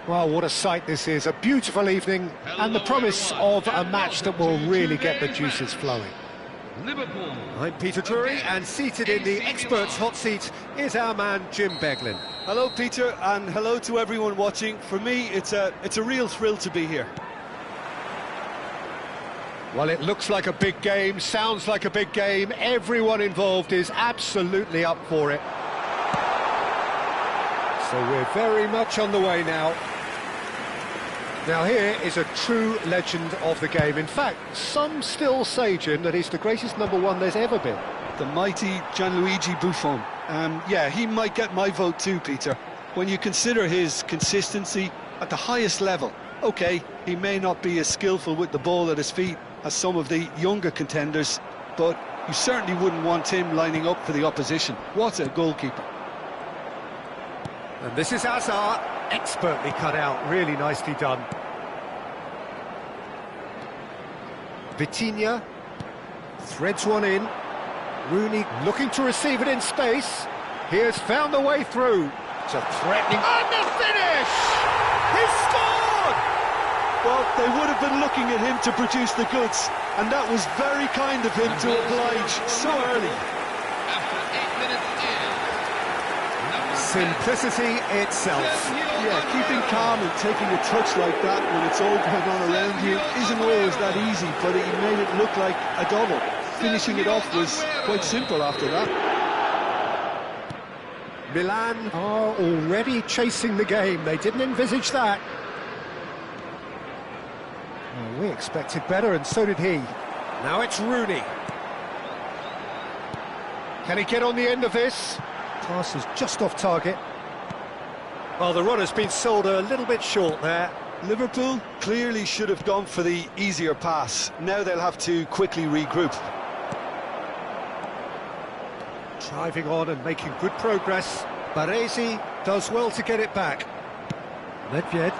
Well, what a sight this is, a beautiful evening, and the promise of a match that will really get the juices flowing. Liverpool. I'm Peter Drury, and seated in the experts' hot seat is our man Jim Beglin. Hello, Peter, and hello to everyone watching. For me, it's a real thrill to be here. Well, it looks like a big game, sounds like a big game. Everyone involved is absolutely up for it. So we're very much on the way now. Now here is a true legend of the game. In fact, some still say, Jim, that he's the greatest number one there's ever been. The mighty Gianluigi Buffon. Yeah, he might get my vote too, Peter. When you consider his consistency at the highest level. OK, he may not be as skillful with the ball at his feet as some of the younger contenders, but you certainly wouldn't want him lining up for the opposition. What a goalkeeper. And this is Hazard, expertly cut out, really nicely done. Vitinha threads one in. Rooney looking to receive it in space. He has found the way through. It's a threatening... And the finish! He scored! Well, they would have been looking at him to produce the goods, and that was very kind of him to oblige so early. After 8 minutes in. Simplicity itself. Yeah, keeping calm and taking a touch like that when it's all going on around you isn't always that easy, but he made it look like a double. Finishing it off was quite simple after that. Milan are already chasing the game. They didn't envisage that. Well, we expected better, and so did he. Now it's Rooney. Can he get on the end of this? Pass is just off target. Well, the run has been sold a little bit short there. Liverpool clearly should have gone for the easier pass. Now they'll have to quickly regroup. Driving on and making good progress. Baresi does well to get it back. Nedved.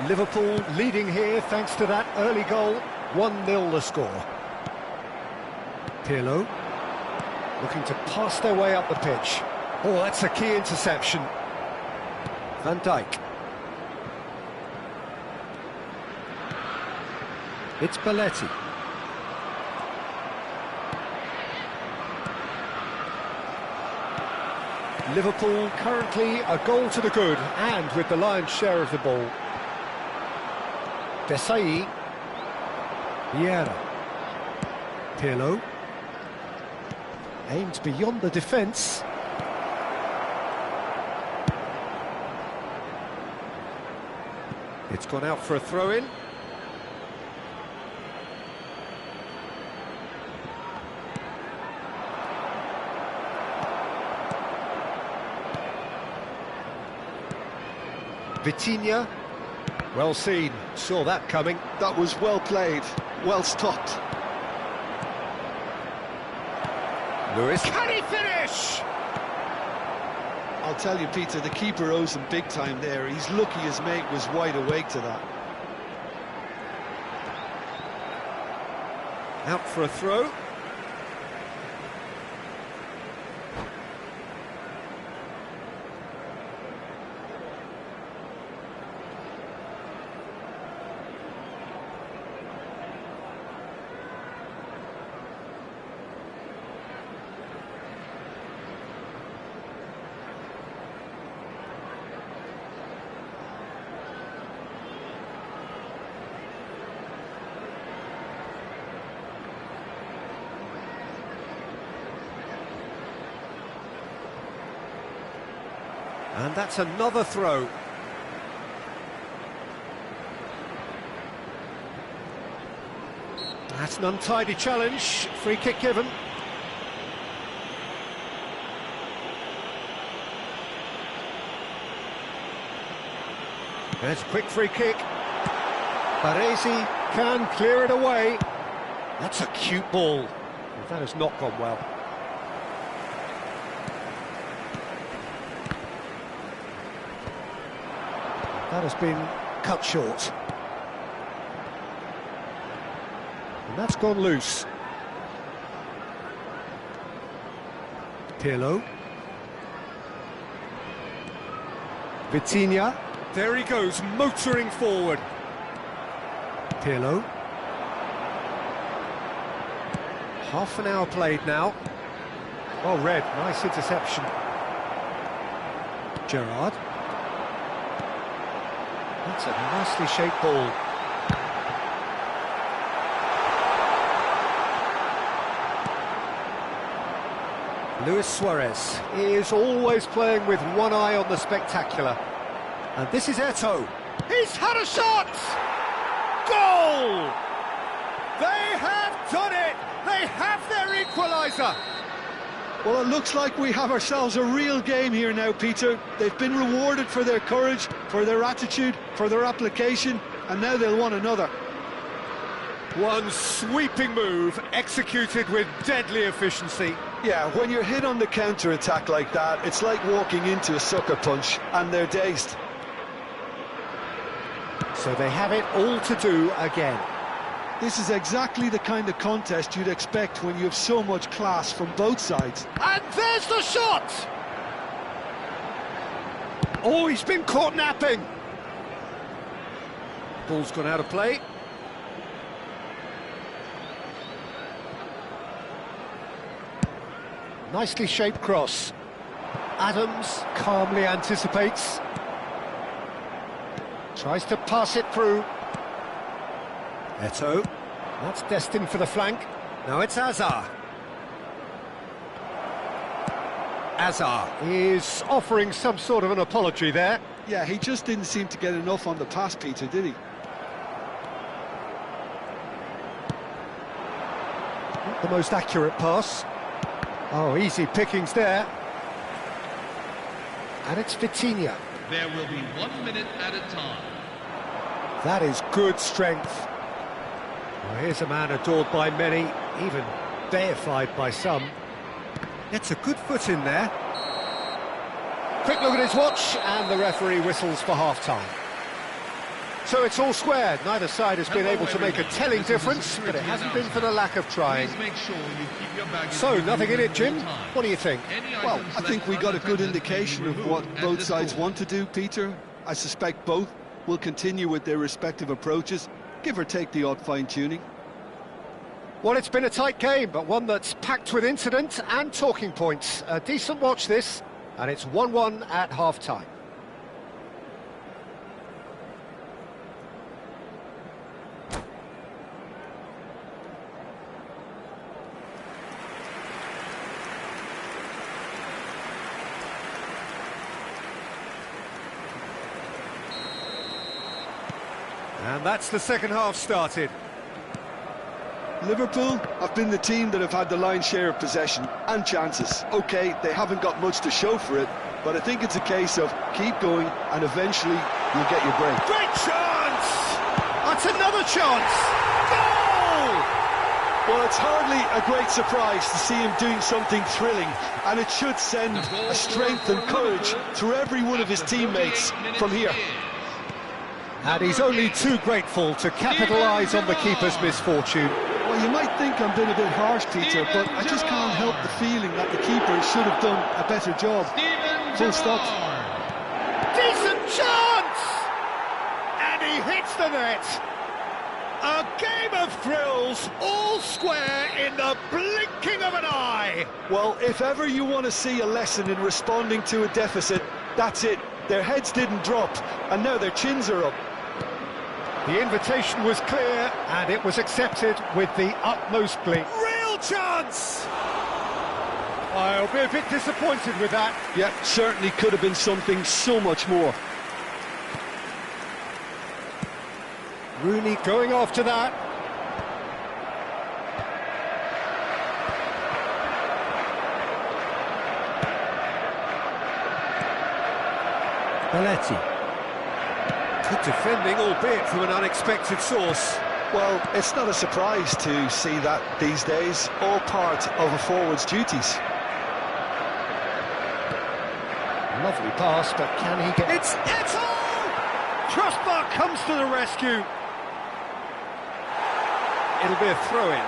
Liverpool leading here thanks to that early goal. 1-0 the score. Pirlo looking to pass their way up the pitch. Oh, that's a key interception. Van Dijk. It's Belletti. Liverpool currently a goal to the good, and with the lion's share of the ball. Desai. Vieira. Pirlo. Aimed beyond the defence. It's gone out for a throw-in. Vitinha. Well seen, saw that coming. That was well played, well stopped. Lewis. Can he finish? I'll tell you, Peter, the keeper owes him big time there. He's lucky his mate was wide awake to that. Out for a throw. And that's another throw. That's an untidy challenge. Free kick given. There's a quick free kick. Baresi can clear it away. That's a cute ball. That has not gone well. That has been cut short. And that's gone loose. Pirlo. Vitinha. There he goes, motoring forward. Pirlo. Half an hour played now. Well read, nice interception. Gerrard. That's a nicely shaped ball. Luis Suarez is always playing with one eye on the spectacular. And this is Eto'o. He's had a shot! Goal! They have done it! They have their equaliser! Well, it looks like we have ourselves a real game here now, Peter. They've been rewarded for their courage, for their attitude, for their application, and now they'll want another. One sweeping move, executed with deadly efficiency. Yeah, when you're hit on the counter-attack like that, it's like walking into a sucker punch, and they're dazed. So they have it all to do again. This is exactly the kind of contest you'd expect when you have so much class from both sides. And there's the shot! Oh, he's been caught napping. Ball's gone out of play. Nicely shaped cross. Adams calmly anticipates. Tries to pass it through. Eto'o. That's destined for the flank. Now it's Azar. Azar is offering some sort of an apology there. Yeah, he just didn't seem to get enough on the pass, Peter, did he? Not the most accurate pass. Oh, easy pickings there. And it's Vitinha. There will be 1 minute at a time. That is good strength. Well, here's a man adored by many, even deified by some. It's a good foot in there. Quick look at his watch, and the referee whistles for half-time. So it's all square. Neither side has been able to make a telling difference, but it hasn't been for the lack of trying. Please make sure you keep your baggage So, with you nothing in it, at Jim? all times. What do you think? Any Well, items I think left we got a good unattended indication will be of what removed both at sides this want to do, Peter. I suspect both will continue with their respective approaches, give or take the odd fine-tuning. Well, it's been a tight game, but one that's packed with incident and talking points. A decent watch, this, and it's 1-1 at half-time. And that's the second half started. Liverpool have been the team that have had the lion's share of possession and chances. OK, they haven't got much to show for it, but I think it's a case of keep going and eventually you'll get your break. Great chance! That's another chance! Goal! Well, it's hardly a great surprise to see him doing something thrilling, and it should send a strength and courage through every one of his teammates from here. And he's only too grateful to capitalise on the keeper's misfortune. Well, you might think I'm being a bit harsh, Peter, but I just can't help the feeling that the keeper should have done a better job. Full stop. Decent chance! And he hits the net. A game of thrills, all square in the blinking of an eye. Well, if ever you want to see a lesson in responding to a deficit, that's it. Their heads didn't drop, and now their chins are up. The invitation was clear, and it was accepted with the utmost glee. Real chance! I'll be a bit disappointed with that. Yeah, certainly could have been something so much more. Rooney going after that. Belletti. Good defending, albeit from an unexpected source. Well, it's not a surprise to see that these days, all part of a forward's duties. Lovely pass, but can he get... It's Eto'o! Crossbar comes to the rescue. It'll be a throw-in.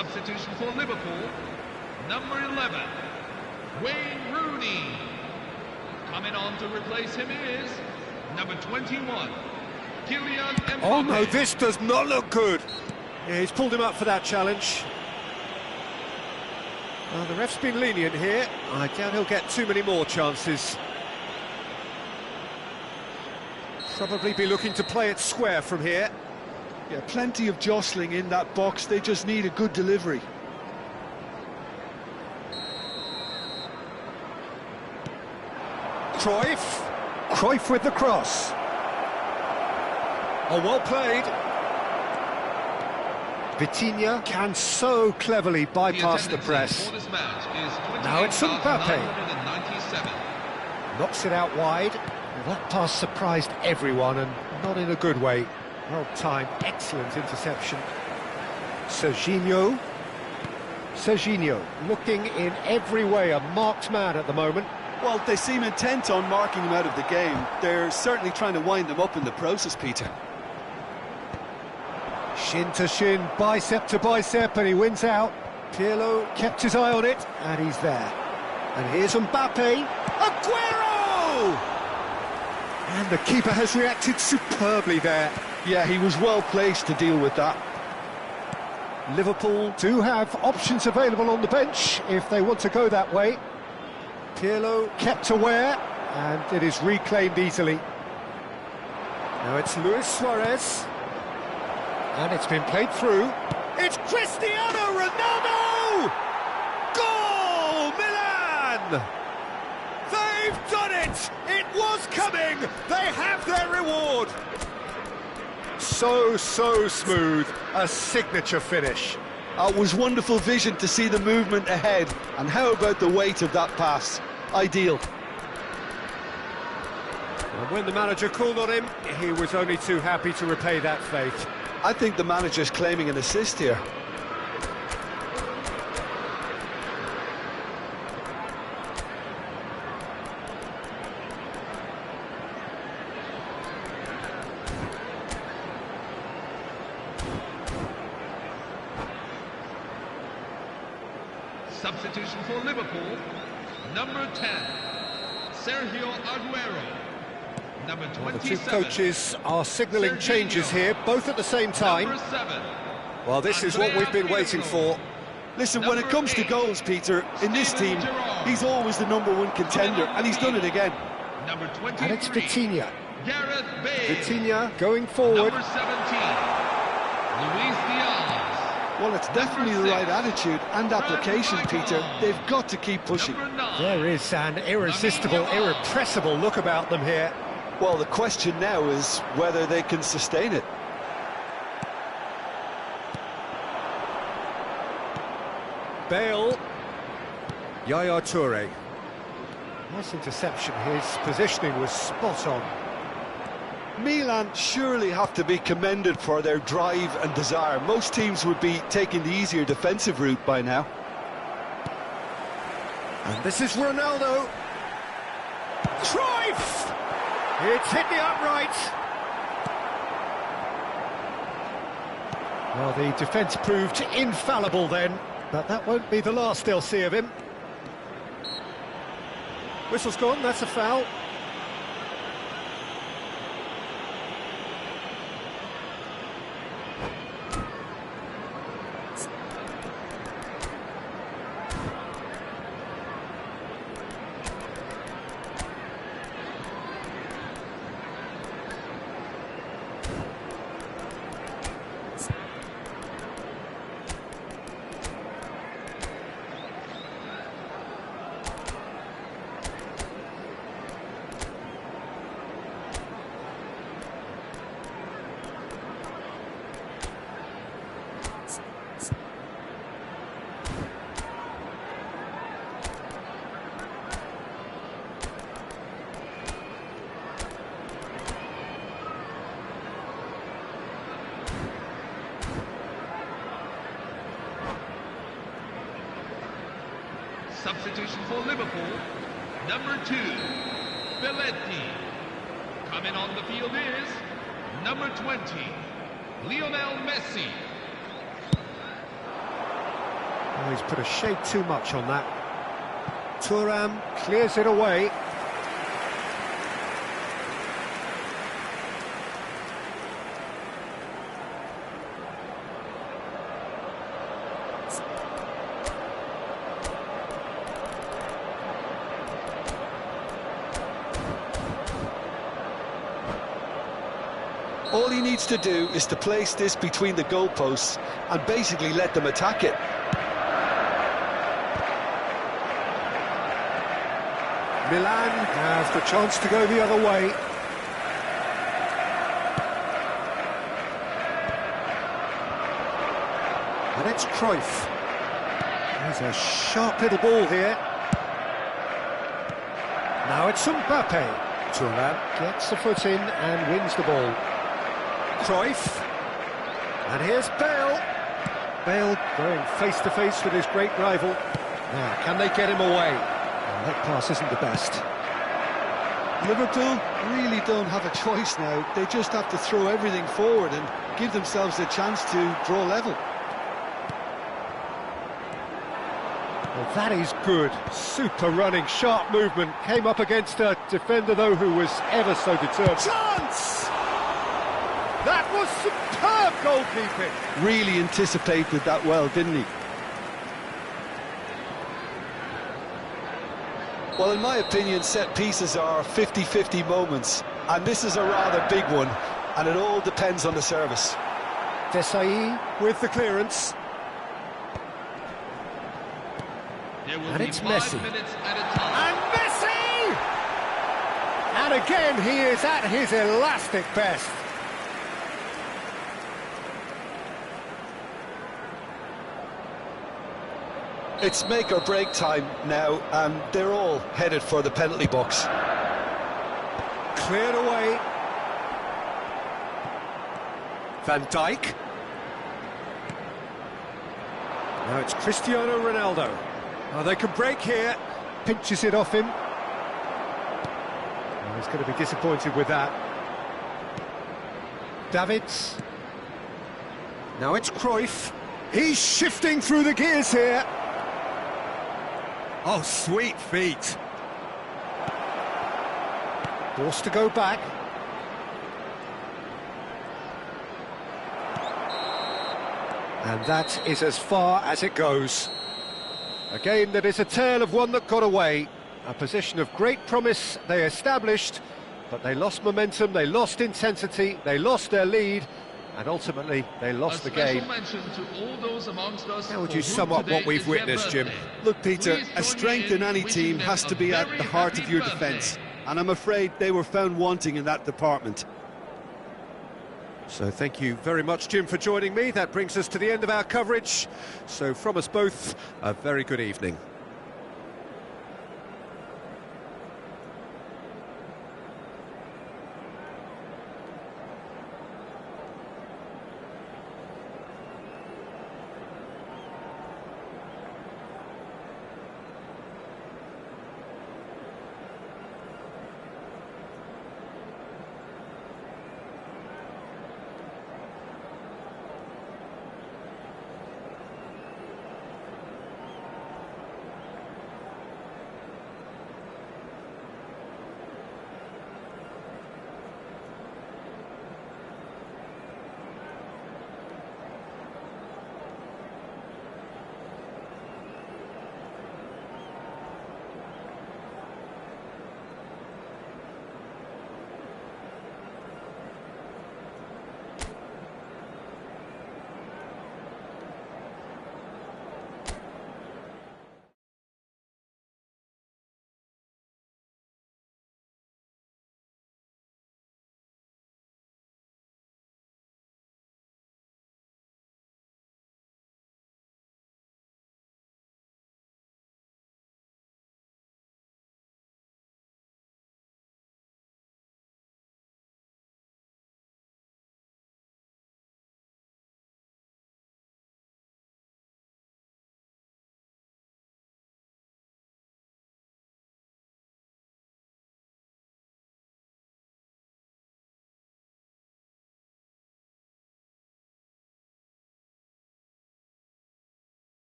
Substitution for Liverpool, number 11, Wayne Rooney. Coming on to replace him is number 21, Kylian Mbappe. Oh no, this does not look good. Yeah, he's pulled him up for that challenge. Well, the ref's been lenient here. I doubt he'll get too many more chances. Probably be looking to play it square from here. Yeah, plenty of jostling in that box. They just need a good delivery. Cruyff with the cross. Oh, well played. Vitinha can so cleverly bypass the press. Now it's Mbappe. Knocks it out wide. Well, that pass surprised everyone, and not in a good way. Well timed, excellent interception. Serginho looking in every way a marked man at the moment. Well, they seem intent on marking him out of the game. They're certainly trying to wind him up in the process, Peter. Shin to shin, bicep to bicep, and he wins out. Pirlo kept his eye on it, and he's there. And here's Mbappe. Aguero! And the keeper has reacted superbly there. Yeah, he was well placed to deal with that. Liverpool do have options available on the bench if they want to go that way. Pirlo kept aware, and it is reclaimed easily. Now it's Luis Suarez. And it's been played through. It's Cristiano Ronaldo! Goal, Milan! They've done it! It was coming! They have their reward! So smooth. A signature finish. It was wonderful vision to see the movement ahead. And how about the weight of that pass? Ideal. And when the manager called on him, he was only too happy to repay that faith. I think the manager's claiming an assist here. Substitution for Liverpool, number 10, Sergio Aguero. Number 27. Well, the two coaches are signalling changes here, both at the same time. Number 7. Well, this is what we've been waiting for. Listen, when it comes to goals, Peter, in this team, he's always the #1 contender, and he's done it again. Number 23. And it's Vitinha. Gareth Bale. Vitinha going forward. Number 17. Luis Diaz. Well, it's definitely the right attitude and application, Peter. They've got to keep pushing. Number 9. There is an irresistible, irrepressible look about them here. Well, the question now is whether they can sustain it. Bale. Yaya Toure. Nice interception. His positioning was spot on. Milan surely have to be commended for their drive and desire. Most teams would be taking the easier defensive route by now. And this is Ronaldo. Cruyff! It's hit the upright. Well, the defence proved infallible then, but that won't be the last they'll see of him. Whistle's gone, that's a foul. Substitution for Liverpool, number 2, Belletti. Coming on the field is number 20, Lionel Messi. Oh, he's put a shade too much on that. Thuram clears it away. All he needs to do is to place this between the goalposts and basically let them attack it. Milan have the chance to go the other way. And it's Cruyff. There's a sharp little ball here. Now it's Mbappe. Thuram gets the foot in and wins the ball. Cruyff. And here's Bale. Bale going face-to-face with his great rival. Now, can they get him away? Well, that pass isn't the best. Liverpool really don't have a choice now. They just have to throw everything forward and give themselves a chance to draw level. Well, that is good. Super running, sharp movement. Came up against a defender, though, who was ever so determined. Chance! That was superb goalkeeping. Really anticipated that well, didn't he? Well, in my opinion, set pieces are 50-50 moments, and this is a rather big one, and it all depends on the service. Desai with the clearance. And it's Messi. And Messi! And again, he is at his elastic best. It's make or break time now, and they're all headed for the penalty box. Cleared away. Van Dijk. Now it's Cristiano Ronaldo. Oh, they can break here. Pinches it off him. Oh, he's going to be disappointed with that. Davids. Now it's Cruyff. He's shifting through the gears here. Oh, sweet feet. Forced to go back. And that is as far as it goes. A game that is a tale of one that got away. A position of great promise they established, but they lost momentum, they lost intensity, they lost their lead, and ultimately they lost the game. How would you sum up what we've witnessed, Jim? Look, Peter, a strength in any team has to be at the heart of your defence, and I'm afraid they were found wanting in that department. So thank you very much, Jim, for joining me. That brings us to the end of our coverage. So from us both, a very good evening.